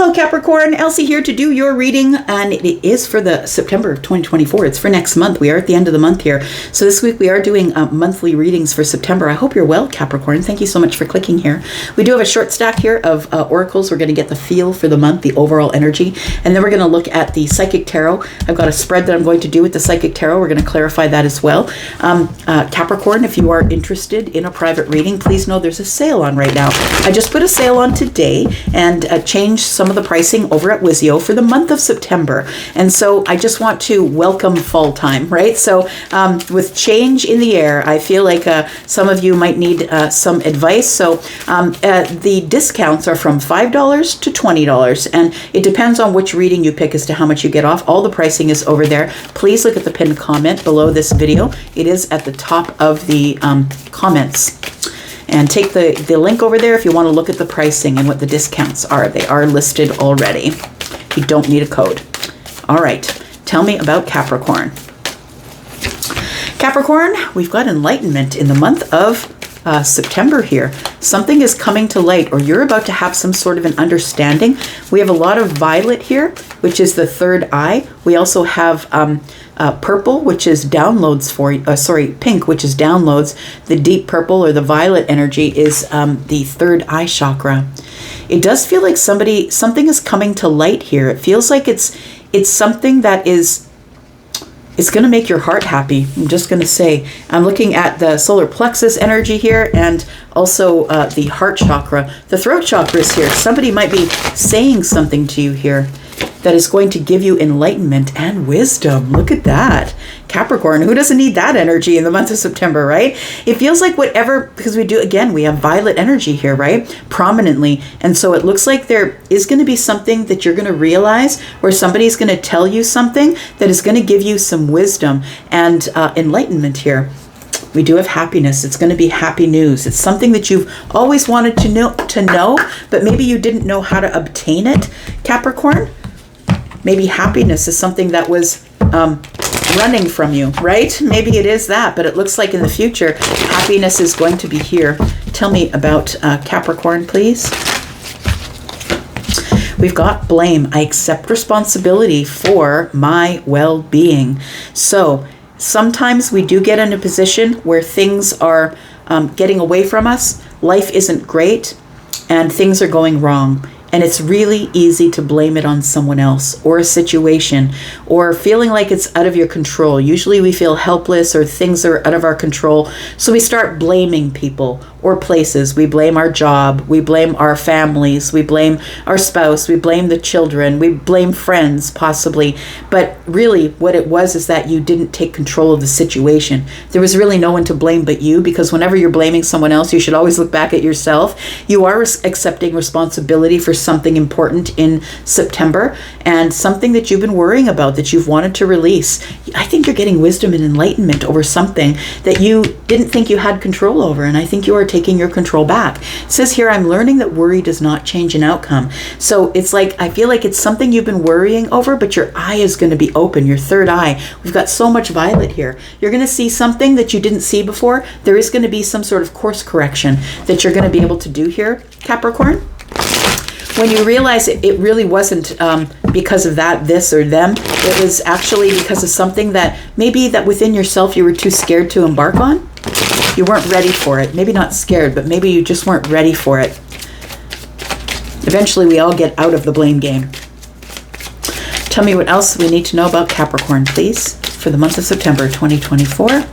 Hello Capricorn, Elsie here to do your reading, and it is for the September of 2024. It's for next month. We are at the end of the month here. So this week we are doing monthly readings for September. I hope you're well, Capricorn. Thank you so much for clicking here. We do have a short stack here of oracles. We're going to get the feel for the month, the overall energy, and then we're going to look at the Psychic Tarot. I've got a spread that I'm going to do with the Psychic Tarot. We're going to clarify that as well. Capricorn, if you are interested in a private reading, please know there's a sale on right now. I just put a sale on today and changed some of the pricing over at Wizio for the month of September. And so I just want to welcome fall time, right? So with change in the air, I feel like some of you might need some advice. So the discounts are from $5 to $20, and it depends on which reading you pick as to how much you get off. All the pricing is over there. Please look at the pinned comment below this video. It is at the top of the comments. And take the link over there if you want to look at the pricing and what the discounts are. They are listed already. You don't need a code. All right. Tell me about Capricorn. Capricorn, we've got enlightenment in the month of September here. Something is coming to light, or you're about to have some sort of an understanding. We have a lot of violet here, which is the third eye. We also have purple, which is downloads pink, which is downloads. The deep purple or the violet energy is the third eye chakra. It does feel like something is coming to light here. It feels like it's something that it's going to make your heart happy. I'm just going to say, I'm looking at the solar plexus energy here and also the heart chakra. The throat chakra is here. Somebody might be saying something to you here that is going to give you enlightenment and wisdom. Look at that. Capricorn, who doesn't need that energy in the month of September, right? It feels like whatever, because we have violet energy here, right? Prominently. And so it looks like there is going to be something that you're going to realize, where somebody's going to tell you something that is going to give you some wisdom and enlightenment here. We do have happiness. It's going to be happy news. It's something that you've always wanted to know, but maybe you didn't know how to obtain it, Capricorn. Maybe happiness is something that was running from you, right? Maybe it is that, but it looks like in the future, happiness is going to be here. Tell me about Capricorn, please. We've got blame. I accept responsibility for my well-being. So sometimes we do get in a position where things are getting away from us. Life isn't great and things are going wrong. And it's really easy to blame it on someone else or a situation or feeling like it's out of your control. Usually we feel helpless or things are out of our control. So we start blaming people or places. We blame our job. We blame our families. We blame our spouse. We blame the children. We blame friends possibly. But really what it was is that you didn't take control of the situation. There was really no one to blame but you, because whenever you're blaming someone else, you should always look back at yourself. You are accepting responsibility for something important in September and something that you've been worrying about, that you've wanted to release. I think you're getting wisdom and enlightenment over something that you didn't think you had control over, and I think you are taking your control back. It says here, I'm learning that worry does not change an outcome. So it's like, I feel like it's something you've been worrying over, but your eye is going to be open, your third eye. We've got so much violet here. You're going to see something that you didn't see before. There is going to be some sort of course correction that you're going to be able to do here, Capricorn. When you realize it really wasn't because of that, this or them, it was actually because of something that maybe that within yourself you were too scared to embark on. You weren't ready for it. Maybe not scared, but maybe you just weren't ready for it. Eventually we all get out of the blame game. Tell me what else we need to know about Capricorn, please, for the month of September 2024.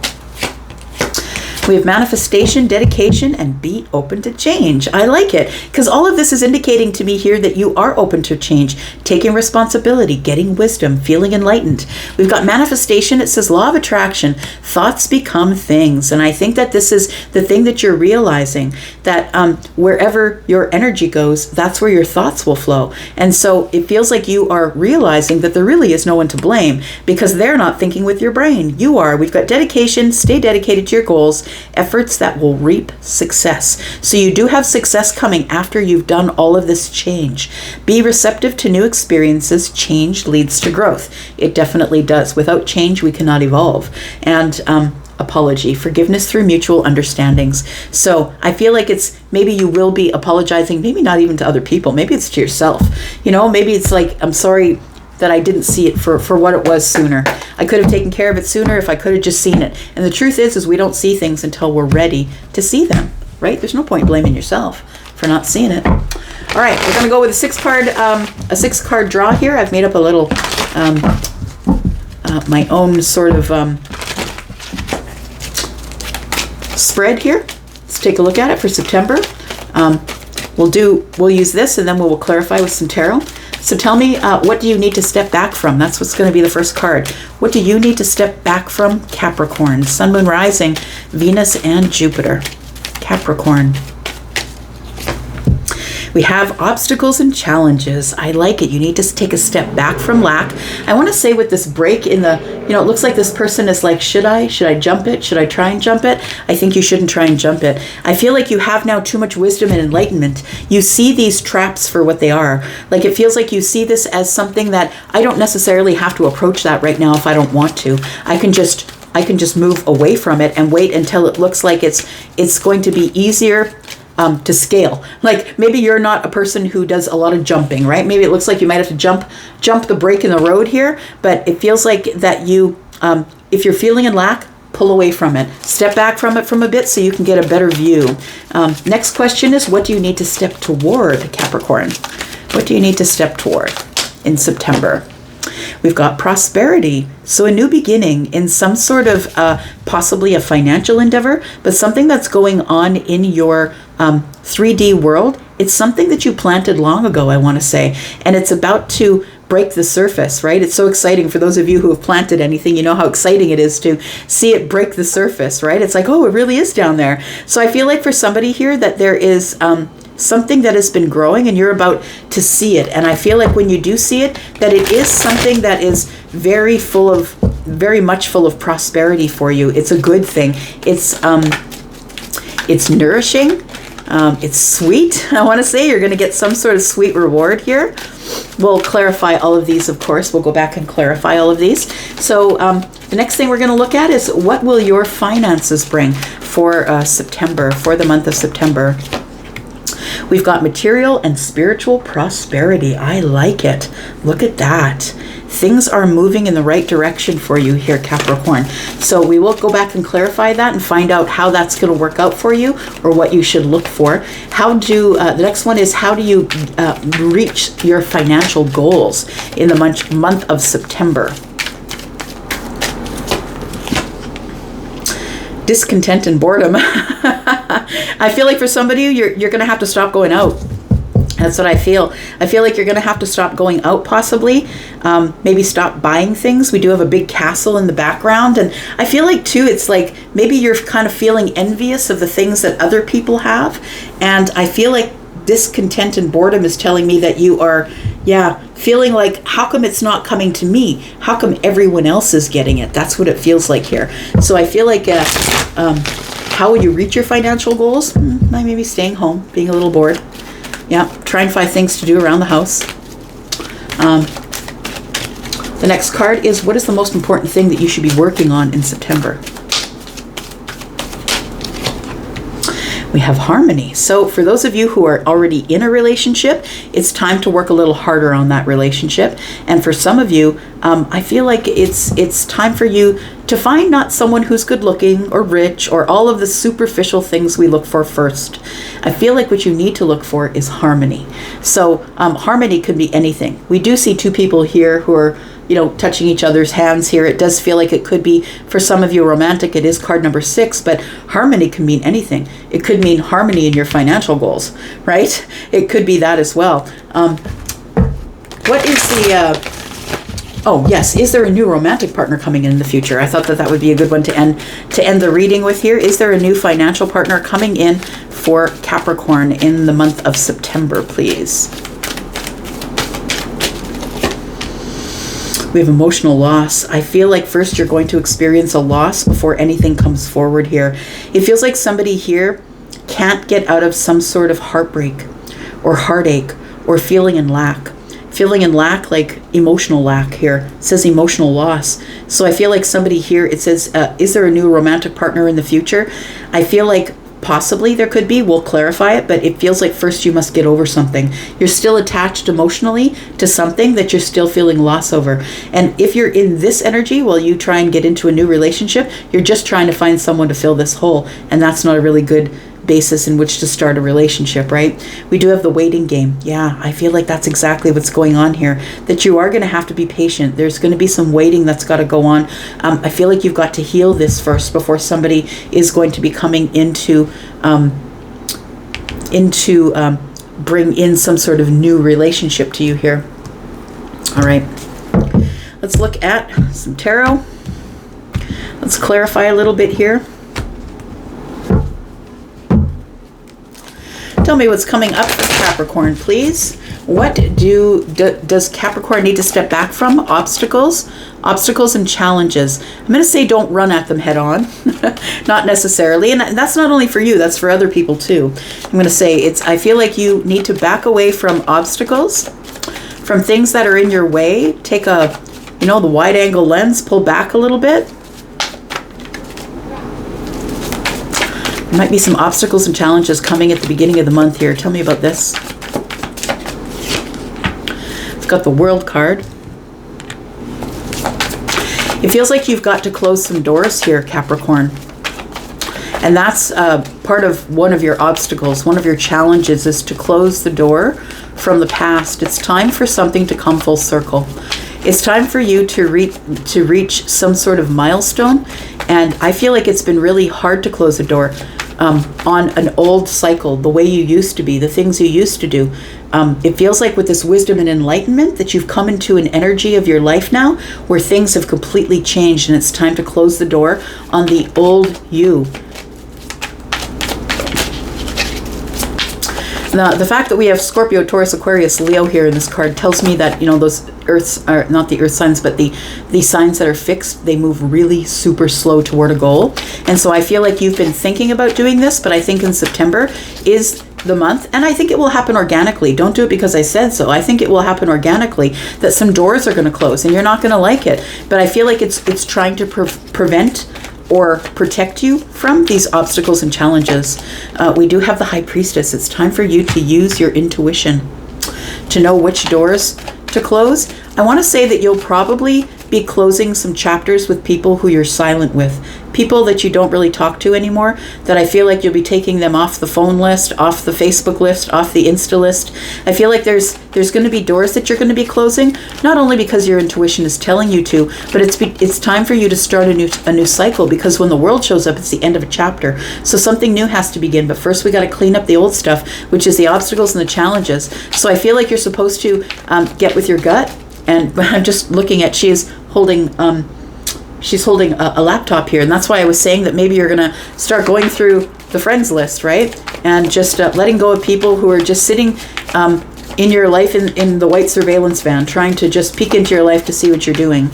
We have manifestation, dedication, and be open to change. I like it, because all of this is indicating to me here that you are open to change, taking responsibility, getting wisdom, feeling enlightened. We've got manifestation. It says law of attraction. Thoughts become things. And I think that this is the thing that you're realizing, that wherever your energy goes, that's where your thoughts will flow. And so it feels like you are realizing that there really is no one to blame, because they're not thinking with your brain. You are. We've got dedication. Stay dedicated to your goals. Efforts that will reap success. So you do have success coming after you've done all of this change. Be receptive to new experiences. Change leads to growth. It definitely does. Without change, we cannot evolve. And apology, forgiveness through mutual understandings. So I feel like it's maybe you will be apologizing, maybe not even to other people, maybe it's to yourself. Maybe it's like, I'm sorry that I didn't see it for what it was sooner. I could have taken care of it sooner if I could have just seen it. And the truth is we don't see things until we're ready to see them, right? There's no point blaming yourself for not seeing it. All right, we're going to go with a six card draw here. I've made up a little, my own sort of spread here. Let's take a look at it for September. We'll use this and then we'll clarify with some tarot. So tell me, what do you need to step back from? That's what's going to be the first card. What do you need to step back from, Capricorn? Sun, Moon, Rising, Venus, and Jupiter. Capricorn. We have obstacles and challenges. I like it. You need to take a step back from lack. I want to say with this break in the, it looks like this person is like, should I jump it? Should I try and jump it? I think you shouldn't try and jump it. I feel like you have now too much wisdom and enlightenment. You see these traps for what they are. Like it feels like you see this as something that I don't necessarily have to approach that right now if I don't want to. I can just move away from it and wait until it looks like it's going to be easier to scale. Like maybe you're not a person who does a lot of jumping, right? Maybe it looks like you might have to jump the break in the road here, but it feels like that you, if you're feeling in lack, pull away from it. Step back from it from a bit so you can get a better view. Next question is, what do you need to step toward, Capricorn? What do you need to step toward in September? We've got prosperity. So a new beginning in some sort of possibly a financial endeavor, but something that's going on in your 3D world. It's something that you planted long ago, I want to say, and it's about to break the surface, right? It's so exciting for those of you who have planted anything. You know how exciting it is to see it break the surface, right? It's like, oh, it really is down there. So I feel like for somebody here that there is something that has been growing and you're about to see it. And I feel like when you do see it, that it is something that is very much full of prosperity for you. It's a good thing. It's nourishing. It's sweet. I want to say you're going to get some sort of sweet reward here. We'll clarify all of these, of course. We'll go back and clarify all of these. So the next thing we're going to look at is what will your finances bring for September, for the month of September. We've got material and spiritual prosperity. I like it. Look at that. Things are moving in the right direction for you here, Capricorn. So we will go back and clarify that and find out how that's going to work out for you or what you should look for. The next one is, how do you reach your financial goals in the month of September? Discontent and boredom. I feel like for somebody, you're going to have to stop going out. That's what I feel. I feel like you're going to have to stop going out, possibly. Maybe stop buying things. We do have a big castle in the background. And I feel like, too, it's like maybe you're kind of feeling envious of the things that other people have. And I feel like discontent and boredom is telling me that you are, feeling like, how come it's not coming to me? How come everyone else is getting it? That's what it feels like here. So I feel like, how will you reach your financial goals? Maybe staying home, being a little bored. Yeah, try and find things to do around the house. The next card is, what is the most important thing that you should be working on in September? We have harmony. So for those of you who are already in a relationship, it's time to work a little harder on that relationship. And for some of you, I feel like it's time for you to find not someone who's good looking or rich or all of the superficial things we look for first. I feel like what you need to look for is harmony. So harmony could be anything. We do see two people here who are touching each other's hands here. It does feel like it could be, for some of you, romantic. It is card number 6, but harmony can mean anything. It could mean harmony in your financial goals, right? It could be that as well. What is is there a new romantic partner coming in the future? I thought that would be a good one to end the reading with here. Is there a new financial partner coming in for Capricorn in the month of September, please? We have emotional loss. I feel like first you're going to experience a loss before anything comes forward here. It feels like somebody here can't get out of some sort of heartbreak or heartache or feeling in lack. feeling in lack, like emotional lack here. It says emotional loss. So I feel like somebody here, it says, is there a new romantic partner in the future? I feel like possibly there could be. We'll clarify it, but it feels like first you must get over something. You're still attached emotionally to something that you're still feeling loss over. And if you're in this energy while you try and get into a new relationship, you're just trying to find someone to fill this hole. And that's not a really good basis in which to start a relationship, right? We do have the waiting game. Yeah, I feel like that's exactly what's going on here, that you are going to have to be patient. There's going to be some waiting that's got to go on. I feel like you've got to heal this first before somebody is going to be coming into bring in some sort of new relationship to you here. All right, let's look at some tarot. Let's clarify a little bit here. Tell me what's coming up for Capricorn, please. What does Capricorn need to step back from? Obstacles and challenges. I'm going to say don't run at them head on. Not necessarily. And that's not only for you, that's for other people too. I'm going to say I feel like you need to back away from obstacles, from things that are in your way. Take the wide angle lens, pull back a little bit. There might be some obstacles and challenges coming at the beginning of the month here. Tell me about this. It's got the World card. It feels like you've got to close some doors here, Capricorn. And that's part of one of your obstacles. One of your challenges is to close the door from the past. It's time for something to come full circle. It's time for you to reach some sort of milestone. And I feel like it's been really hard to close a door on an old cycle, the way you used to be, the things you used to do. It feels like with this wisdom and enlightenment that you've come into an energy of your life now where things have completely changed, and it's time to close the door on the old you. Now, the fact that we have Scorpio, Taurus, Aquarius, Leo here in this card tells me that, those earths are not the earth signs, but the signs that are fixed, they move really super slow toward a goal. And so I feel like you've been thinking about doing this, but I think in September is the month, and I think it will happen organically. Don't do it because I said so. I think it will happen organically, that some doors are going to close and you're not going to like it. But I feel like it's trying to prevent or protect you from these obstacles and challenges. We do have the High Priestess. It's time for you to use your intuition to know which doors to close. I want to say that you'll probably be closing some chapters with people who you're silent with, people that you don't really talk to anymore, that I feel like you'll be taking them off the phone list, off the Facebook list, off the Insta list. I feel like there's going to be doors that you're going to be closing, not only because your intuition is telling you to, but it's time for you to start a new cycle, because when the world shows up, it's the end of a chapter. So something new has to begin, but first we got to clean up the old stuff, which is the obstacles and the challenges. So I feel like you're supposed to get with your gut. And I'm just looking at, she's holding a laptop here, and that's why I was saying that maybe you're gonna start going through the friends list, right? And just letting go of people who are just sitting in your life in the white surveillance van, trying to just peek into your life to see what you're doing.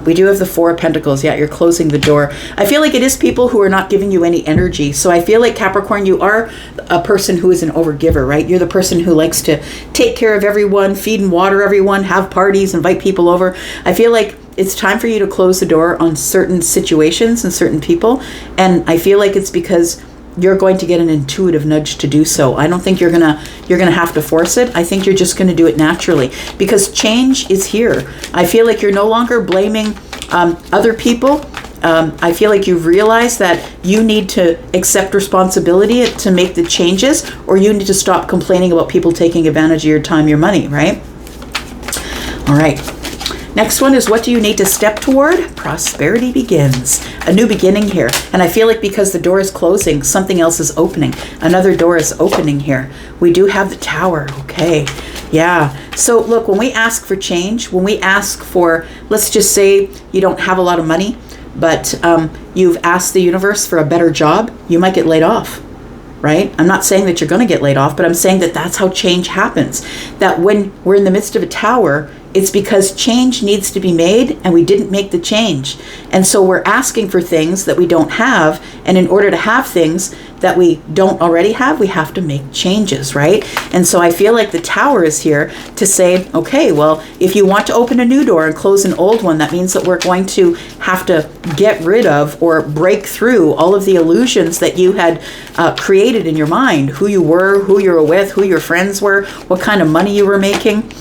We do have the Four of Pentacles. Yeah, you're closing the door. I feel like it is people who are not giving you any energy. So I feel like, Capricorn, you are a person who is an overgiver, right? You're the person who likes to take care of everyone, feed and water everyone, have parties, invite people over. I feel like it's time for you to close the door on certain situations and certain people. And I feel like it's because you're going to get an intuitive nudge to do so. I don't think you're gonna have to force it. I think you're just gonna do it naturally, because change is here. I feel like you're no longer blaming other people. I feel like you've realized that you need to accept responsibility to make the changes, or you need to stop complaining about people taking advantage of your time, your money, right? All right. Next one is, what do you need to step toward? Prosperity begins. A new beginning here. And I feel like because the door is closing, something else is opening. Another door is opening here. We do have the Tower. Okay. Yeah. So look, when we ask for change, when we ask for, let's just say you don't have a lot of money, but you've asked the universe for a better job, you might get laid off. Right? I'm not saying that you're going to get laid off, but I'm saying that that's how change happens. That when we're in the midst of a tower, it's because change needs to be made and we didn't make the change. And so we're asking for things that we don't have. And in order to have things that we don't already have, we have to make changes, right? And so I feel like the Tower is here to say, okay, well, if you want to open a new door and close an old one, that means that we're going to have to get rid of or break through all of the illusions that you had created in your mind, who you were, who you were with, who your friends were, what kind of money you were making.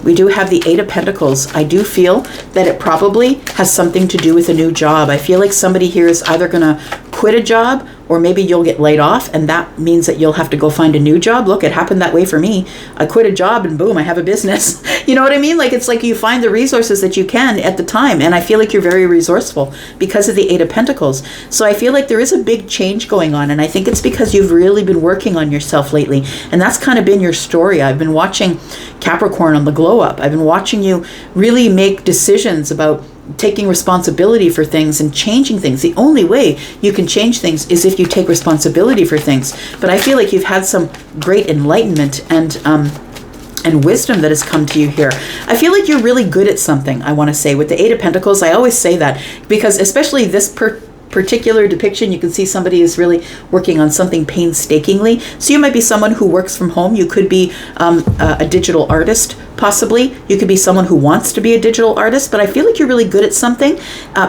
We do have the Eight of Pentacles. I do feel that it probably has something to do with a new job. I feel like somebody here is either going to quit a job, or maybe you'll get laid off, and that means that you'll have to go find a new job. Look, it happened that way for me. I quit a job and boom, I have a business. You know what I mean? Like, it's like you find the resources that you can at the time. And I feel like you're very resourceful because of the Eight of Pentacles. So I feel like there is a big change going on. And I think it's because you've really been working on yourself lately. And that's kind of been your story. I've been watching Capricorn on the glow up. I've been watching you really make decisions about taking responsibility for things and changing things. The only way you can change things is if you take responsibility for things. But I feel like you've had some great enlightenment and wisdom that has come to you here. I feel like you're really good at something, I want to say. With the Eight of Pentacles, I always say that because especially this particular depiction, you can see somebody is really working on something painstakingly. So you might be someone who works from home. You could be a digital artist, possibly. You could be someone who wants to be a digital artist, but I feel like you're really good at something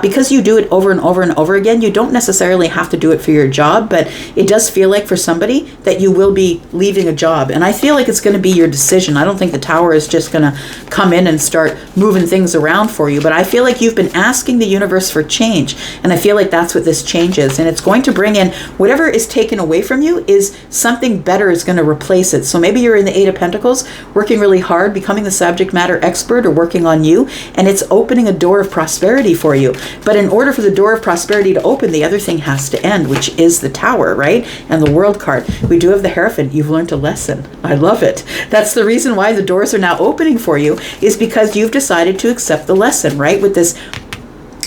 because you do it over and over and over again. You don't necessarily have to do it for your job, but it does feel like for somebody that you will be leaving a job. And I feel like it's going to be your decision. I don't think the Tower is just going to come in and start moving things around for you, but I feel like you've been asking the universe for change. And I feel like that's what this change is. And it's going to bring in whatever is taken away from you is something better is going to replace it. So maybe you're in the Eight of Pentacles, working really hard, becoming the subject matter expert or working on you, and it's opening a door of prosperity for you. But in order for the door of prosperity to open, the other thing has to end, which is the Tower, right? And the World card. We do have the Hierophant. You've learned a lesson. I love it. That's the reason why the doors are now opening for you, is because you've decided to accept the lesson, right? With this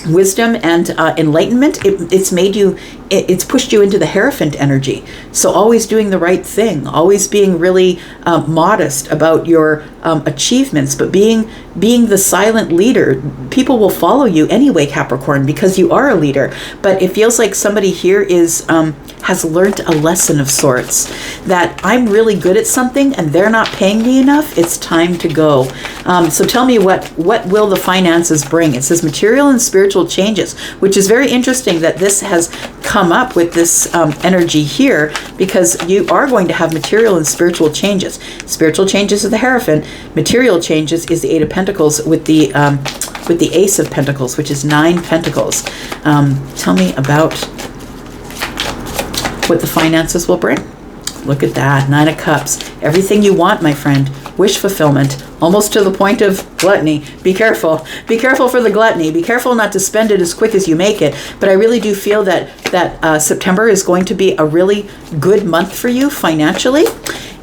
wisdom and enlightenment, it's pushed you into the Hierophant energy. So always doing the right thing, always being really modest about your achievements, but being the silent leader. People will follow you anyway, Capricorn, because you are a leader. But it feels like somebody here has learned a lesson of sorts, that I'm really good at something and they're not paying me enough. It's time to go. So tell me, what will the finances bring? It says material and spiritual changes, which is very interesting that this has come up with this energy here, because you are going to have material and spiritual changes. Spiritual changes is the Hierophant. Material changes is the Eight of Pentacles with the Ace of Pentacles, which is 9 Pentacles. Tell me about what the finances will bring. Look at that, 9 of Cups. Everything you want, my friend. Wish fulfillment, almost to the point of gluttony. Be careful. Be careful for the gluttony. Be careful not to spend it as quick as you make it. But I really do feel that September is going to be a really good month for you financially.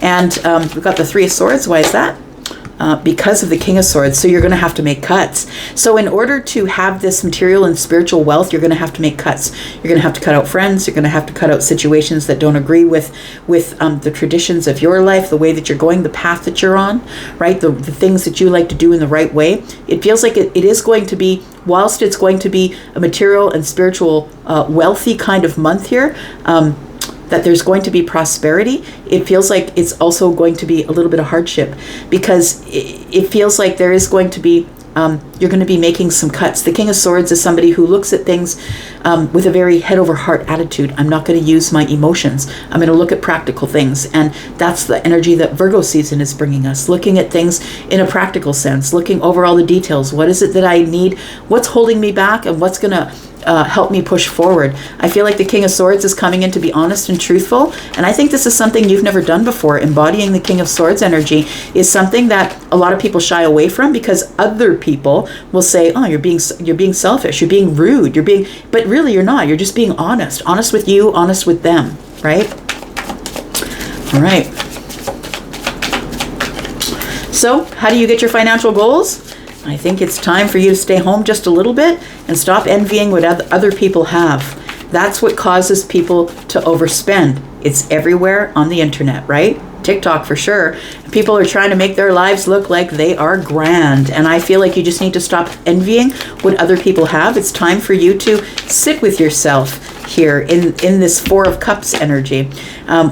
And we've got the Three of Swords. Why is that? Because of the King of Swords. So you're going to have to make cuts. So in order to have this material and spiritual wealth, you're going to have to make cuts. You're going to have to cut out friends. You're going to have to cut out situations that don't agree with the traditions of your life, the way that you're going, the path that you're on, right? The things that you like to do in the right way. It feels like it is going to be, whilst it's going to be a material and spiritual wealthy kind of month here, that there's going to be prosperity, it feels like it's also going to be a little bit of hardship, because it feels like there is going to be, you're going to be making some cuts. The King of Swords is somebody who looks at things with a very head over heart attitude. I'm not going to use my emotions. I'm going to look at practical things. And that's the energy that Virgo season is bringing us, looking at things in a practical sense, looking over all the details. What is it that I need? What's holding me back? And what's going to help me push forward? I feel like the King of Swords is coming in to be honest and truthful, and I think this is something you've never done before. Embodying the King of Swords energy is something that a lot of people shy away from, because other people will say, "Oh, you're being selfish, you're being rude, but really you're not. You're just being honest with you, honest with them, right?" All right. So, how do you get your financial goals? I think it's time for you to stay home just a little bit and stop envying what other people have. That's what causes people to overspend. It's everywhere on the internet, right? TikTok for sure. People are trying to make their lives look like they are grand. And I feel like you just need to stop envying what other people have. It's time for you to sit with yourself, here in this Four of Cups energy.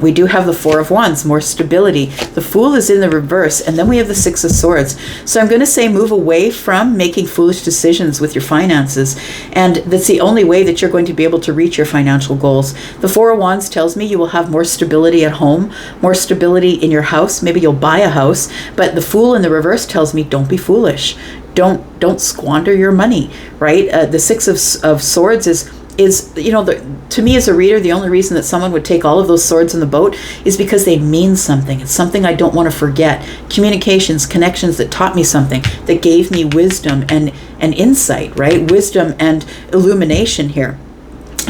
We do have the Four of Wands, more stability. The Fool is in the reverse, and then we have the Six of Swords. So I'm going to say move away from making foolish decisions with your finances, and that's the only way that you're going to be able to reach your financial goals. The Four of Wands tells me you will have more stability at home, more stability in your house. Maybe you'll buy a house, but the Fool in the reverse tells me don't be foolish. Don't squander your money, right? The Six of Swords is to me as a reader, the only reason that someone would take all of those swords in the boat is because they mean something. It's something I don't want to forget. Communications, connections that taught me something, that gave me wisdom and insight, right? Wisdom and illumination here.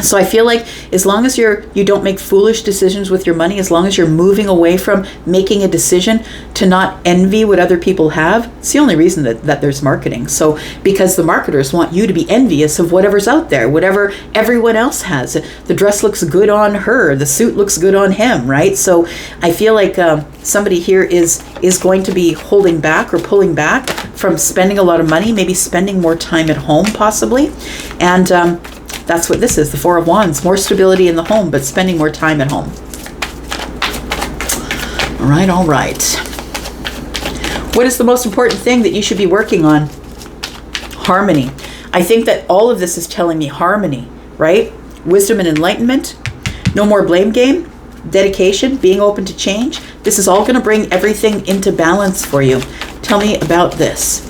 So I feel like as long as you don't make foolish decisions with your money, as long as you're moving away from making a decision to not envy what other people have, it's the only reason that there's marketing. So because the marketers want you to be envious of whatever's out there, whatever everyone else has. The dress looks good on her, the suit looks good on him, right? So I feel like somebody here is going to be holding back or pulling back from spending a lot of money, maybe spending more time at home possibly. And that's what this is, the Four of Wands, more stability in the home, but spending more time at home. All right. What is the most important thing that you should be working on? Harmony. I think that all of this is telling me harmony, right? Wisdom and enlightenment, no more blame game, dedication, being open to change. This is all going to bring everything into balance for you. Tell me about this.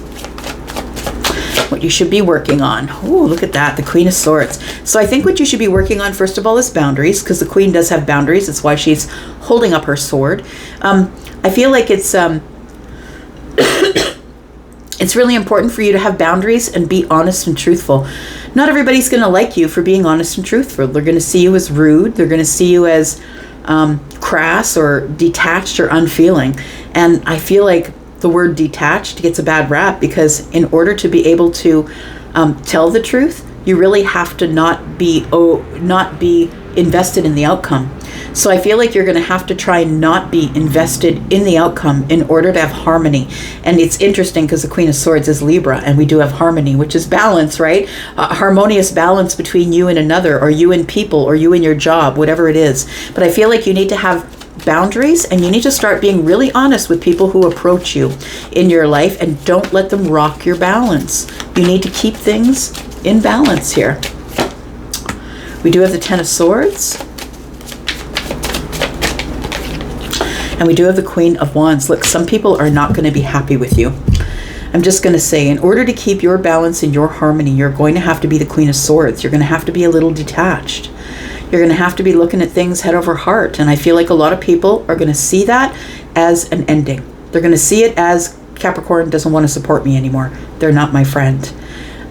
What you should be working on. Oh, look at that, the Queen of Swords. So I think what you should be working on, first of all, is boundaries, because the Queen does have boundaries. That's why she's holding up her sword. I feel like it's it's really important for you to have boundaries and be honest and truthful. Not everybody's going to like you for being honest and truthful. They're going to see you as rude. They're going to see you as crass or detached or unfeeling. And I feel like the word detached gets a bad rap because in order to be able to tell the truth, you really have to not be invested in the outcome. So I feel like you're going to have to try and not be invested in the outcome in order to have harmony. And it's interesting because the Queen of Swords is Libra, and we do have harmony, which is balance, right? Harmonious balance between you and another, or you and people, or you and your job, whatever it is. But I feel like you need to have boundaries, and you need to start being really honest with people who approach you in your life, and don't let them rock your balance. You need to keep things in balance here. We do have the Ten of Swords, and we do have the Queen of Wands. Look, some people are not going to be happy with you. I'm just going to say, in order to keep your balance and your harmony, you're going to have to be the Queen of Swords. You're going to have to be a little detached. You're going to have to be looking at things head over heart. And I feel like a lot of people are going to see that as an ending. They're going to see it as Capricorn doesn't want to support me anymore. They're not my friend.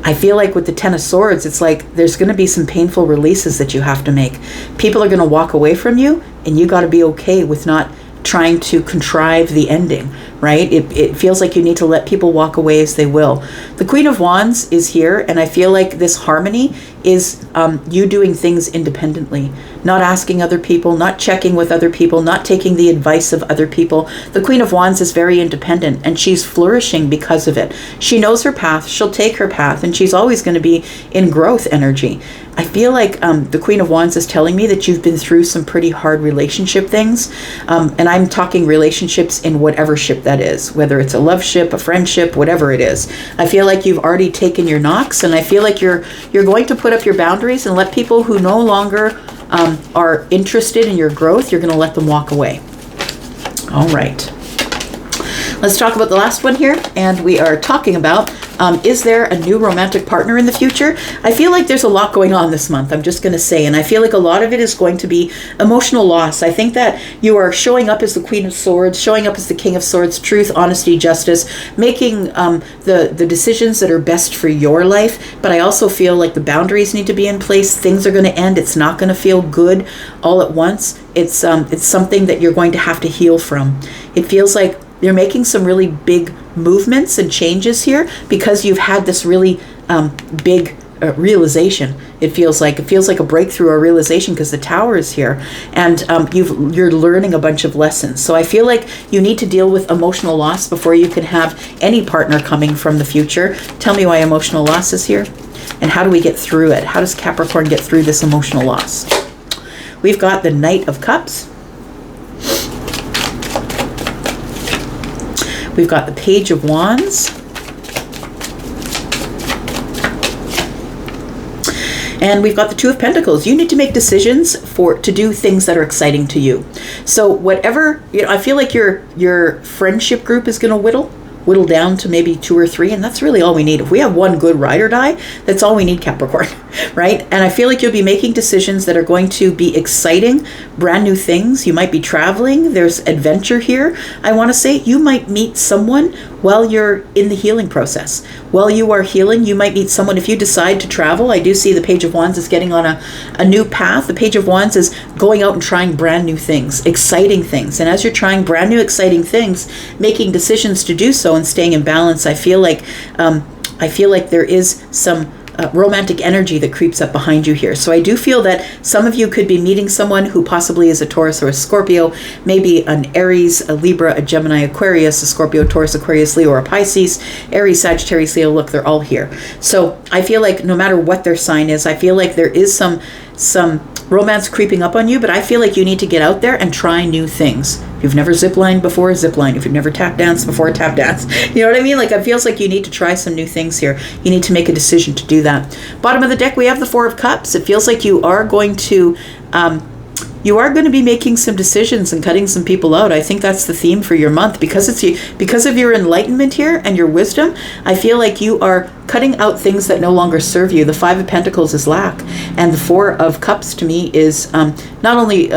I feel like with the Ten of Swords, it's like there's going to be some painful releases that you have to make. People are going to walk away from you, and you got to be okay with not trying to contrive the ending, right? It feels like you need to let people walk away as they will. The Queen of Wands is here, and I feel like this harmony is you doing things independently, not asking other people, not checking with other people, not taking the advice of other people. The Queen of Wands is very independent, and she's flourishing because of it. She knows her path, she'll take her path, and she's always going to be in growth energy. I feel like the Queen of Wands is telling me that you've been through some pretty hard relationship things, and I'm talking relationships in whatever ship that is, whether it's a love ship, a friendship, whatever it is. I feel like you've already taken your knocks, and I feel like you're going to put up your boundaries and let people who no longer are interested in your growth, you're going to let them walk away. All right. Let's talk about the last one here, and we are talking about is there a new romantic partner in the future? I feel like there's a lot going on this month, I'm just going to say, and I feel like a lot of it is going to be emotional loss. I think that you are showing up as the Queen of Swords, showing up as the King of Swords, truth, honesty, justice, making the decisions that are best for your life, but I also feel like the boundaries need to be in place. Things are going to end. It's not going to feel good all at once. It's something that you're going to have to heal from. It feels like you're making some really big movements and changes here because you've had this really big realization. It feels like a breakthrough or realization because the Tower is here, and you're learning a bunch of lessons. So I feel like you need to deal with emotional loss before you can have any partner coming from the future. Tell me why emotional loss is here. And how do we get through it? How does Capricorn get through this emotional loss? We've got the Knight of Cups. We've got the Page of Wands. And we've got the Two of Pentacles. You need to make decisions to do things that are exciting to you. So whatever, I feel like your friendship group is going to whittle down to maybe 2 or 3, and that's really all we need. If we have one good ride or die, that's all we need, Capricorn, right? And I feel like you'll be making decisions that are going to be exciting, brand new things. You might be traveling. There's adventure here. I want to say you might meet someone while you're in the healing process. While you are healing, you might meet someone. If you decide to travel, I do see the Page of Wands is getting on a new path. The Page of Wands is going out and trying brand new things, exciting things. And as you're trying brand new, exciting things, making decisions to do so and staying in balance, I feel like there is some romantic energy that creeps up behind you here. So I do feel that some of you could be meeting someone who possibly is a Taurus or a Scorpio, maybe an Aries, a Libra, a Gemini, Aquarius, a Scorpio, Taurus, Aquarius, Leo, or a Pisces, Aries, Sagittarius, Leo. Look, they're all here. So I feel like no matter what their sign is, I feel like there is some romance creeping up on you, but I feel like you need to get out there and try new things. If you've never ziplined before, zipline. If you've never tap danced before, tap dance. You know what I mean? Like, it feels like you need to try some new things here. You need to make a decision to do that. Bottom of the deck, we have the Four of Cups. It feels like you are going to be making some decisions and cutting some people out. I think that's the theme for your month. Because of your enlightenment here and your wisdom, I feel like you are cutting out things that no longer serve you. The Five of Pentacles is lack, and the Four of Cups to me is not only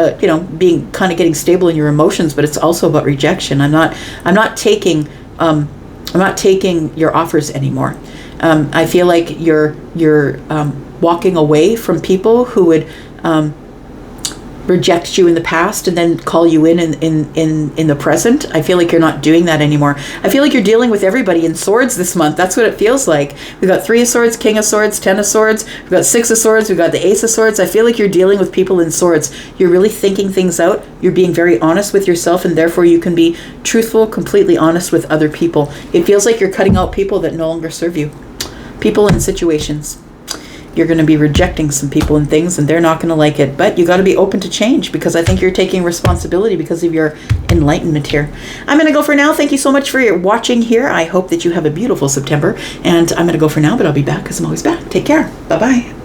being kind of getting stable in your emotions, but it's also about rejection. I'm not taking your offers anymore. I feel like you're walking away from people who would reject you in the past and then call you in the present. I feel like you're not doing that anymore. I feel like you're dealing with everybody in swords this month. That's what it feels like. We've got 3 of Swords, King of Swords, 10 of Swords. We've got 6 of Swords. We've got the Ace of Swords. I feel like you're dealing with people in swords. You're really thinking things out. You're being very honest with yourself, and therefore you can be truthful, completely honest with other people. It feels like you're cutting out people that no longer serve you. People and situations. You're going to be rejecting some people and things, and they're not going to like it. But you got to be open to change, because I think you're taking responsibility because of your enlightenment here. I'm going to go for now. Thank you so much for your watching here. I hope that you have a beautiful September. And I'm going to go for now, but I'll be back because I'm always back. Take care. Bye-bye.